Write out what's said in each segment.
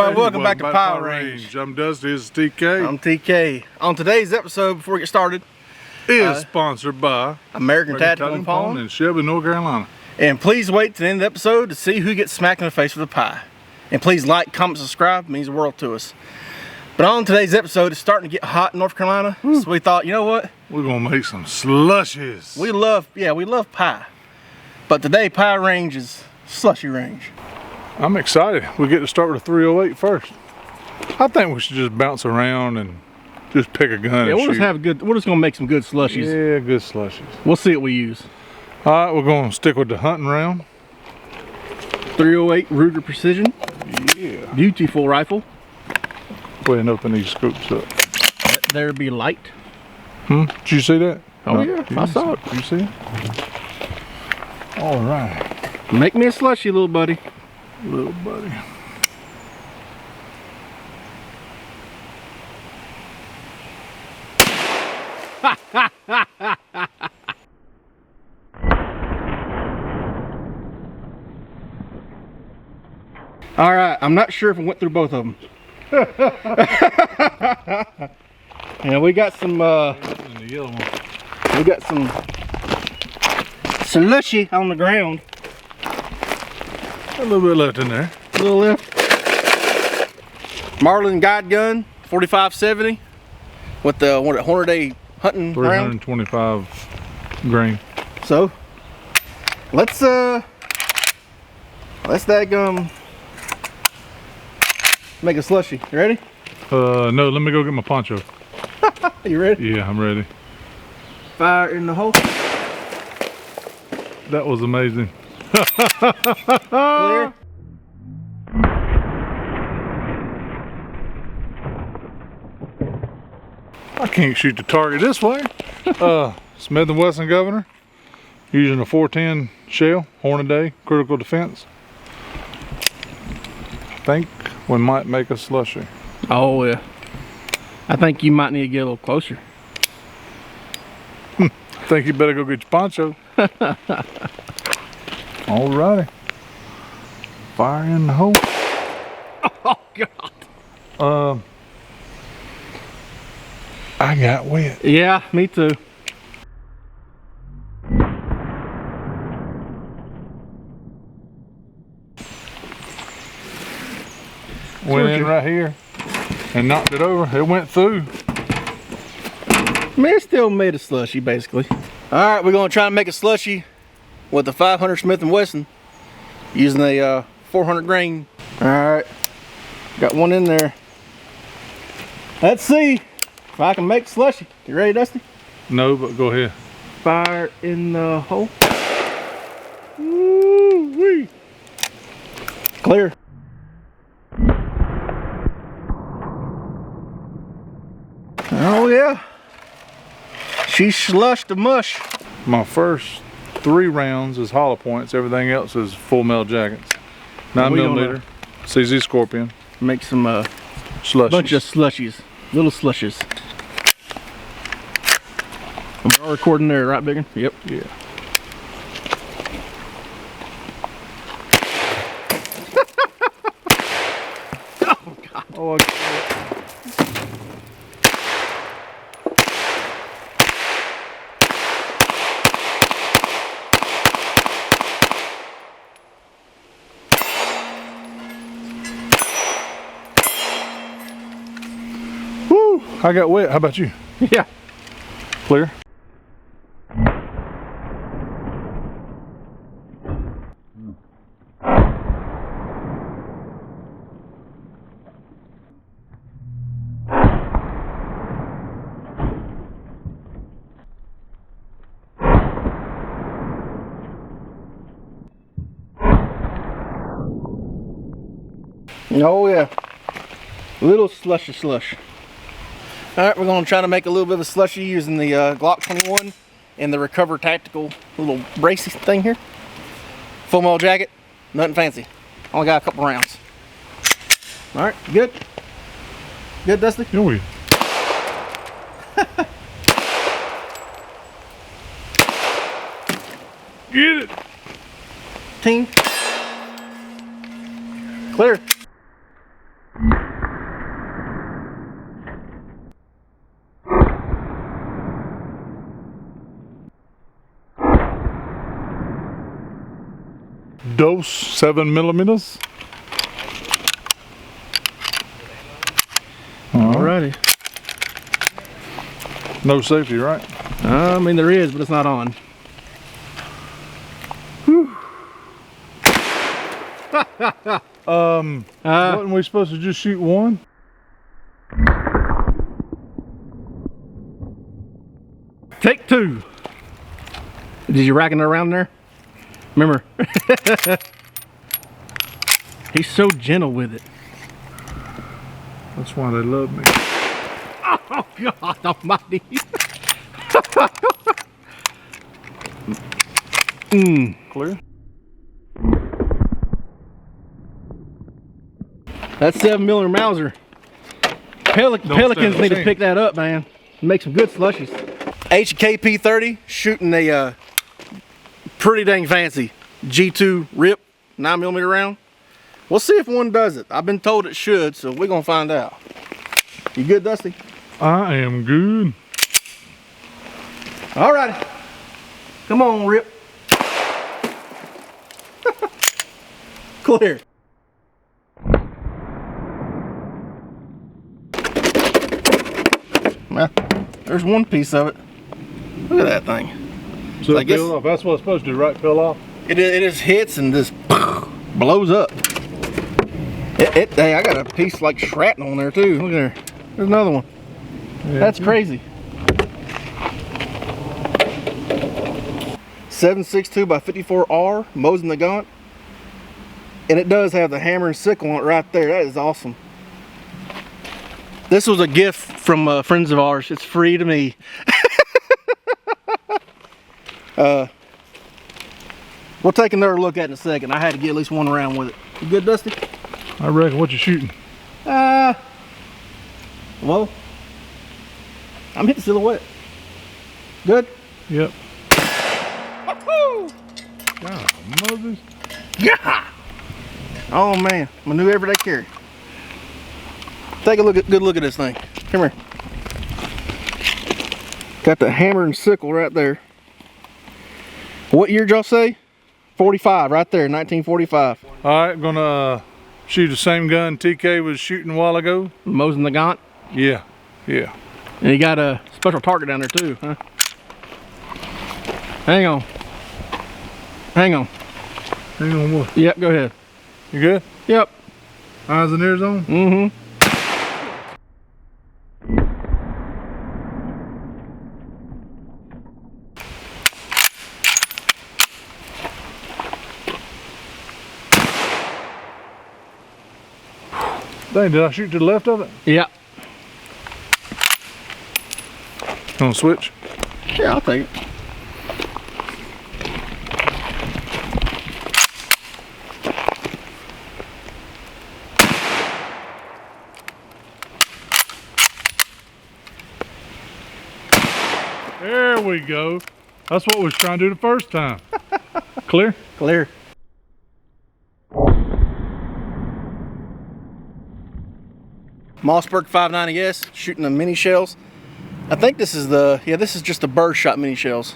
everybody, welcome back to Power Range. I'm Dusty, this is TK. I'm TK. On today's episode, before we get started, is sponsored by American Tactical and Pawn in Shelby, North Carolina. And please wait to the end of the episode to see who gets smacked in the face with a pie. And please like, comment, subscribe, it means the world to us. But on today's episode, it's starting to get hot in North Carolina, so we thought, you know what? We're gonna make some slushies. We love pie. But today, Power Range is slushy range. I'm excited. We get to start with a 308 first. I think we should just bounce around and just pick a gun. Yeah, and we're just gonna make some good slushies. Yeah, good slushies. We'll see what we use. All right, we're gonna stick with the hunting round. 308 Ruger Precision. Yeah. Beautiful rifle. Go ahead and open these scoops up. Let there be light. Did you see that? Oh yeah, I saw it. You see it? All right. Make me a slushie, little buddy. Little buddy. All right, I'm not sure if I went through both of them. And we got some The yellow one. we got some slushy on the ground. A little bit left in there. A little left. Marlin guide gun, 4570 with the Hornady hunting round. 325 grain. So let's daggum make a slushy. You ready? No, let me go get my poncho. You ready? Yeah, I'm ready. Fire in the hole. That was amazing. Clear. I can't shoot the target this way. Smith & Wesson Governor using a 410 shell, Hornady critical defense. I think we might make a slushy. Oh yeah. I think you might need to get a little closer. I think you better go get your poncho. Alrighty. Fire in the hole. Oh God. I got wet. Yeah, me too. Went in right here and knocked it over. It went through. Man, it still made a slushy basically. All right, we're gonna try to make a slushy with the 500 Smith & Wesson using a 400 grain. All right, got one in there. Let's see if I can make slushy. You ready, Dusty? No, but go ahead. Fire in the hole. Woo-wee. Clear. Oh yeah. She slushed the mush. My first 3 rounds is hollow points. Everything else is full metal jackets. 9mm CZ Scorpion. Make some Slushies. bunch of slushies. Little slushies. We're all recording there, right, Biggin? Yep. Yeah. Oh God. Oh, Woo! I got wet. How about you? Yeah. Clear? Oh yeah. Little slushy slush. Alright, we're going to try to make a little bit of a slushy using the Glock 21 and the Recover Tactical little bracy thing here. Full metal jacket, nothing fancy. Only got a couple rounds. Alright, good? Good, Dusty? Oh, yeah. Get it! Ting. Clear. Dose 7 millimeters. Alrighty. No safety, right? I mean there is, but it's not on. Whew. Wasn't we supposed to just shoot one? Take two. Did you racking it around there? Remember? He's so gentle with it. That's why they love me. Oh God almighty. Clear? That 7mm Mauser. Pelicans need to pick that up, man. Make some good slushies. HKP 30 shooting a pretty dang fancy G2 RIP 9mm round. We'll see if one does it. I've been told it should, so we're gonna find out. You good, Dusty? I am good. All right. Come on, RIP. Clear. Well, there's one piece of it. Look at that thing. So I it guess peeled off. That's what it's supposed to do, right? Peel off? it just hits and just blows up. Hey, I got a piece like shrapnel on there too. Look there. There's another one. Yeah. That's crazy. 7.62 by 54R, Mosin Nagant. And it does have the hammer and sickle on it right there. That is awesome. This was a gift from friends of ours. It's free to me. We'll take another look at it in a second. I had to get at least one round with it. You good, Dusty? I reckon. What you shooting? Well, I'm hitting silhouette. Good? Yep. Woohoo! God, Moses. Yeah! Oh man, my new everyday carry. Take a good look at this thing. Come here. Got the hammer and sickle right there. What year did y'all say? 45, right there, 1945. All right, gonna shoot the same gun TK was shooting a while ago. Mosin Nagant. Yeah, yeah. And you got a special target down there too, huh? Hang on. Hang on. Hang on, what? Yep, go ahead. You good? Yep. Eyes and ears on? Mm-hmm. Dang, did I shoot to the left of it? Yeah. Gonna switch? Yeah, I'll take it. There we go. That's what we was trying to do the first time. Clear? Clear. Mossberg 590S, shooting the mini shells. I think this is this is just the bird shot mini shells.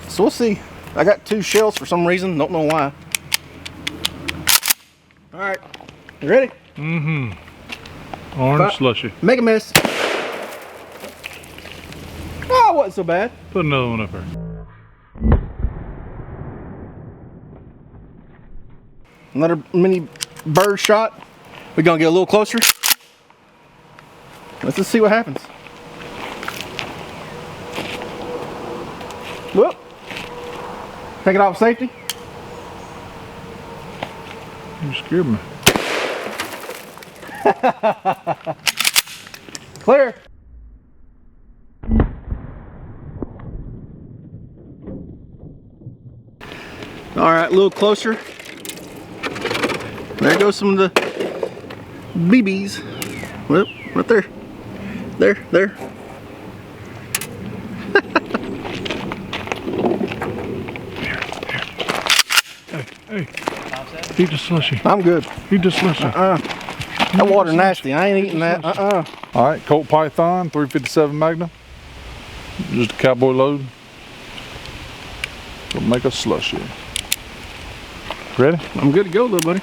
So we'll see. I got two shells for some reason, don't know why. All right, you ready? Mm-hmm. Orange slushy. Make a miss. Oh, it wasn't so bad. Put another one up there. Another mini bird shot. We're gonna get a little closer. Let's just see what happens. Whoop. Take it off safety. You scared me. Clear. All right, a little closer. There goes some of the BBs. Whoop, right there. There. Hey. Eat the slushy. I'm good. Eat the slushy. That water nasty. I ain't eating that. All right, Colt Python 357 Magnum. Just a cowboy load. Gonna make a slushy. Ready? I'm good to go, little buddy.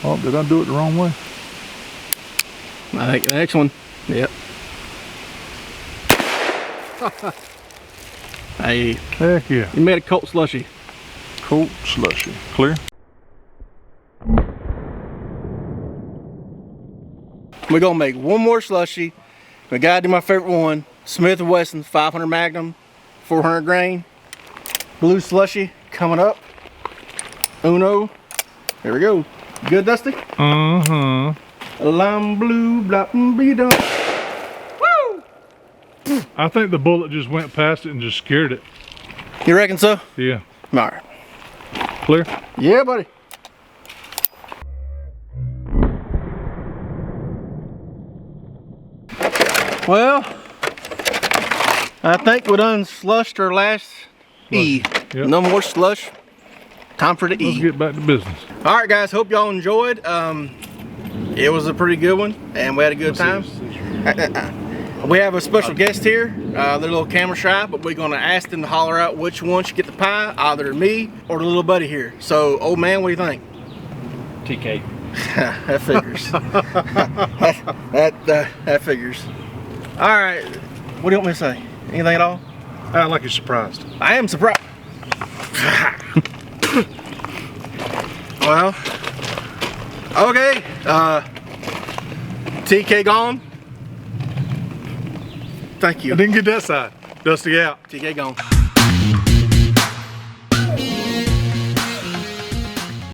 Oh, did I do it the wrong way? I think the next one. Yep. Hey. Heck yeah. You made a Colt slushie. Colt slushy. Clear? We're gonna make one more slushie. We gotta do my favorite one. Smith & Wesson 500 Magnum, 400 grain. Blue slushie coming up. Uno. Here we go. Good, Dusty? Uh-huh. Lime blue, black and be done. Woo! I think the bullet just went past it and just scared it. You reckon so? Yeah. All right. Clear? Yeah, buddy. Well, I think we done slushed our last E. Yep. No more slush. Time for the Let's E. get back to business. All right, guys. Hope y'all enjoyed. It was a pretty good one, and we had a good time. We have a special guest here. They're a little camera shy, but we're gonna ask them to holler out which one should get the pie, either me or the little buddy here. So, old man, what do you think? TK. That figures. that figures. All right. What do you want me to say? Anything at all? I like you're surprised. I am surprised. Well, okay. TK gone. Thank you. I didn't get that side. Dusty out. TK gone.